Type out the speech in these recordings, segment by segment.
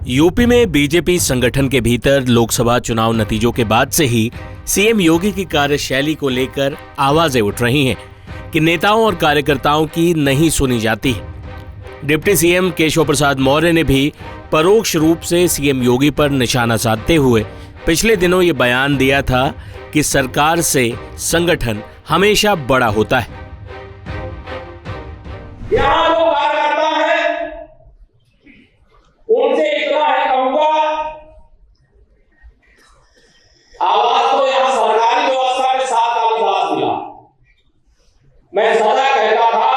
UP में BJP संगठन के भीतर लोकसभा चुनाव नतीजों के बाद से ही सीएम योगी की कार्यशैली को लेकर आवाजें उठ रही हैं कि नेताओं और कार्यकर्ताओं की नहीं सुनी जाती है। डिप्टी सीएम केशव प्रसाद मौर्य ने भी परोक्ष रूप से सीएम योगी पर निशाना साधते हुए पिछले दिनों ये बयान दिया था कि सरकार से संगठन हमेशा बड़ा होता है। यहाँ जो कार्यकर्ता है उनसे इतना है कहूंगा, आवाज तो यहाँ सरकारी व्यवस्था में 7 साल बाद मिला। मैं सदा कहता था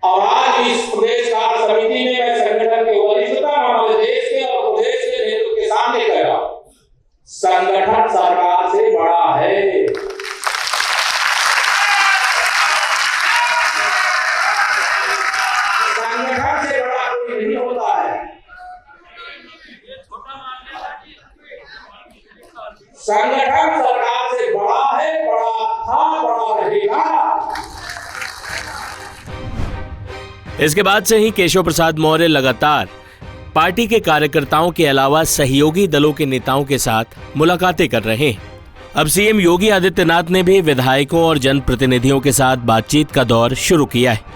और आज इस प्रदेश कार्य समिति में मैं संगठन के वरिष्ठता हमारे देश के और प्रदेश के नेतृत्व के सामने कह रहा हूं, संगठन सरकार से बड़ा है। संगठन से बड़ा कोई नहीं होता है। संगठन सरकार से बड़ा है, बड़ा था, बड़ा रहेगा। इसके बाद से ही केशव प्रसाद मौर्य लगातार पार्टी के कार्यकर्ताओं के अलावा सहयोगी दलों के नेताओं के साथ मुलाकातें कर रहे हैं। अब सीएम योगी आदित्यनाथ ने भी विधायकों और जनप्रतिनिधियों के साथ बातचीत का दौर शुरू किया है।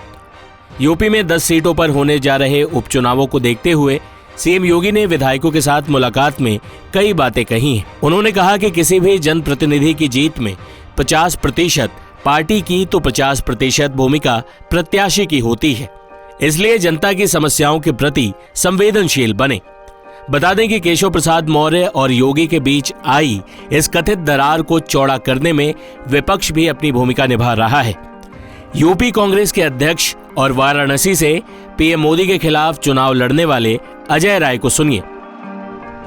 यूपी में 10 सीटों पर होने जा रहे उपचुनावों को देखते हुए सीएम योगी ने विधायकों के साथ मुलाकात में कई बातें कही हैं। उन्होंने कहा कि किसी भी जनप्रतिनिधि की जीत में 50% पार्टी की तो 50% भूमिका प्रत्याशी की होती है, इसलिए जनता की समस्याओं के प्रति संवेदनशील बने। बता दें कि केशव प्रसाद मौर्य और योगी के बीच आई इस कथित दरार को चौड़ा करने में विपक्ष भी अपनी भूमिका निभा रहा है। यूपी कांग्रेस के अध्यक्ष और वाराणसी से पीएम मोदी के खिलाफ चुनाव लड़ने वाले अजय राय को सुनिए।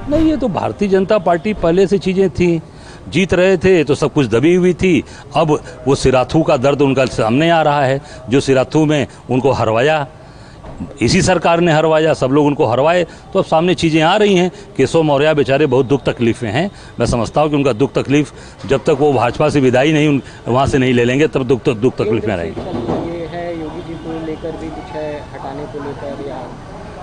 नहीं, ये तो भारतीय जनता पार्टी पहले से चीजें थी, जीत रहे थे तो सब कुछ दबी हुई थी। अब वो सिराथू का दर्द उनका सामने आ रहा है। जो सिराथू में उनको हरवाया, इसी सरकार ने हरवाया, सब लोग उनको हरवाए, तो अब सामने चीज़ें आ रही हैं। केशव मौर्य बेचारे बहुत दुख तकलीफ में हैं। मैं समझता हूँ कि उनका दुख तकलीफ जब तक वो भाजपा से विदाई नहीं वहाँ से नहीं ले लेंगे तब दुख तकलीफ में रहेगी। ये है योगी जी को लेकर भी कुछ है, हटाने को लेकर या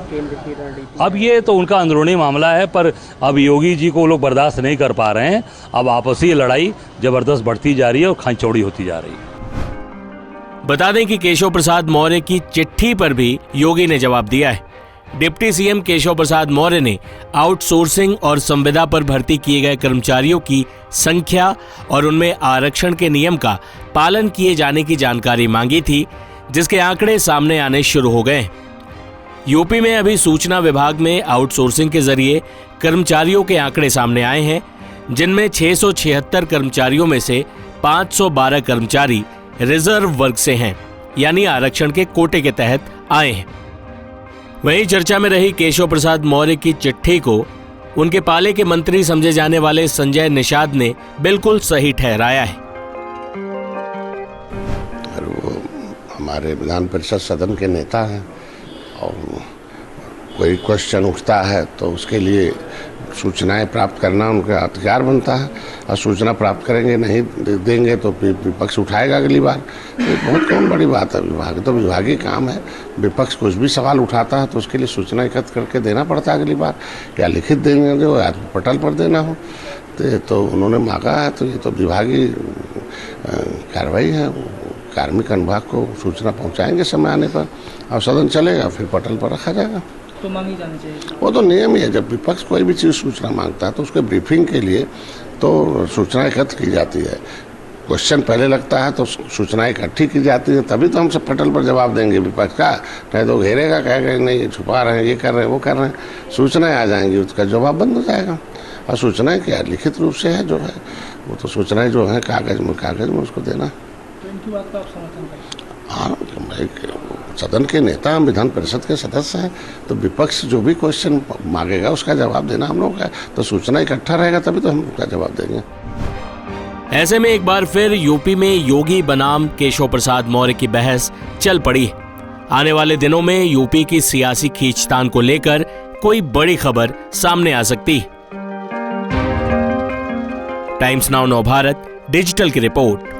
केंद्र की रणनीति? अब ये तो उनका अंदरूनी मामला है, पर अब योगी जी को लोग बर्दाश्त नहीं कर पा रहे हैं। अब आपसी लड़ाई जबरदस्त बढ़ती जा रही है और खाई चौड़ी होती जा रही है। बता दें कि केशव प्रसाद मौर्य की चिट्ठी पर भी योगी ने जवाब दिया है। डिप्टी सीएम केशव प्रसाद मौर्य ने आउटसोर्सिंग और संविदा पर भर्ती किए गए कर्मचारियों की संख्या और उनमें आरक्षण के नियम का पालन किए जाने की जानकारी मांगी थी, जिसके आंकड़े सामने आने शुरू हो गए। यूपी में अभी सूचना विभाग में आउटसोर्सिंग के जरिए कर्मचारियों के आंकड़े सामने आए हैं, जिनमें 676 कर्मचारियों में से 512 कर्मचारी रिजर्व वर्ग से हैं, यानी आरक्षण के कोटे के तहत आए हैं। वहीं चर्चा में रही केशव प्रसाद मौर्य की चिट्ठी को उनके पाले के मंत्री समझे जाने वाले संजय निषाद ने बिल्कुल सही ठहराया है। वो हमारे विधान परिषद सदन के नेता हैं और कोई क्वेश्चन उठता है तो उसके लिए सूचनाएं प्राप्त करना उनका अधिकार बनता है, और सूचना प्राप्त करेंगे, नहीं देंगे तो विपक्ष उठाएगा अगली बार। तो बहुत कौन बड़ी बात है, विभाग तो विभागीय काम है। विपक्ष कुछ भी सवाल उठाता है तो उसके लिए सूचना एकत्र करके देना पड़ता है अगली बार, या लिखित देने दो या पटल पर देना हो। तो उन्होंने मांगा है तो ये तो विभागीय कार्रवाई है। कार्मिक अनुभाग को सूचना पहुँचाएंगे समय आने पर और सदन चलेगा, फिर पटल पर रखा जाएगा। तो मांगी जानी चाहिए। वो तो नियम ही है, जब विपक्ष कोई भी चीज़ सूचना मांगता है तो उसके ब्रीफिंग के लिए तो सूचना एकत्र की जाती है। क्वेश्चन पहले लगता है तो सूचना इकट्ठी की जाती है, तभी तो हम सब पटल पर जवाब देंगे विपक्ष का। नहीं तो घेरेगा, कहेगा नहीं छुपा रहे हैं, ये कर रहे हैं, वो कर रहे हैं। सूचनाएं आ जाएंगी, उसका जवाब बंद हो जाएगा। और सूचनाएं क्या लिखित रूप से है जो है, वो तो सूचनाएं जो है कागज में उसको देना। तो इनकी बात का आप समर्थन करें? हाँ, सदन के नेता, हम विधान परिषद के सदस्य हैं, तो विपक्ष जो भी क्वेश्चन मांगेगा उसका जवाब देना हम लोग का। तो सूचना इकट्ठा रहेगा तभी तो हम उसका जवाब देंगे। ऐसे में एक बार फिर यूपी में योगी बनाम केशव प्रसाद मौर्य की बहस चल पड़ी है। आने वाले दिनों में यूपी की सियासी खींचतान को लेकर कोई बड़ी खबर सामने आ सकती है। टाइम्स नाउ नव भारत डिजिटल की रिपोर्ट।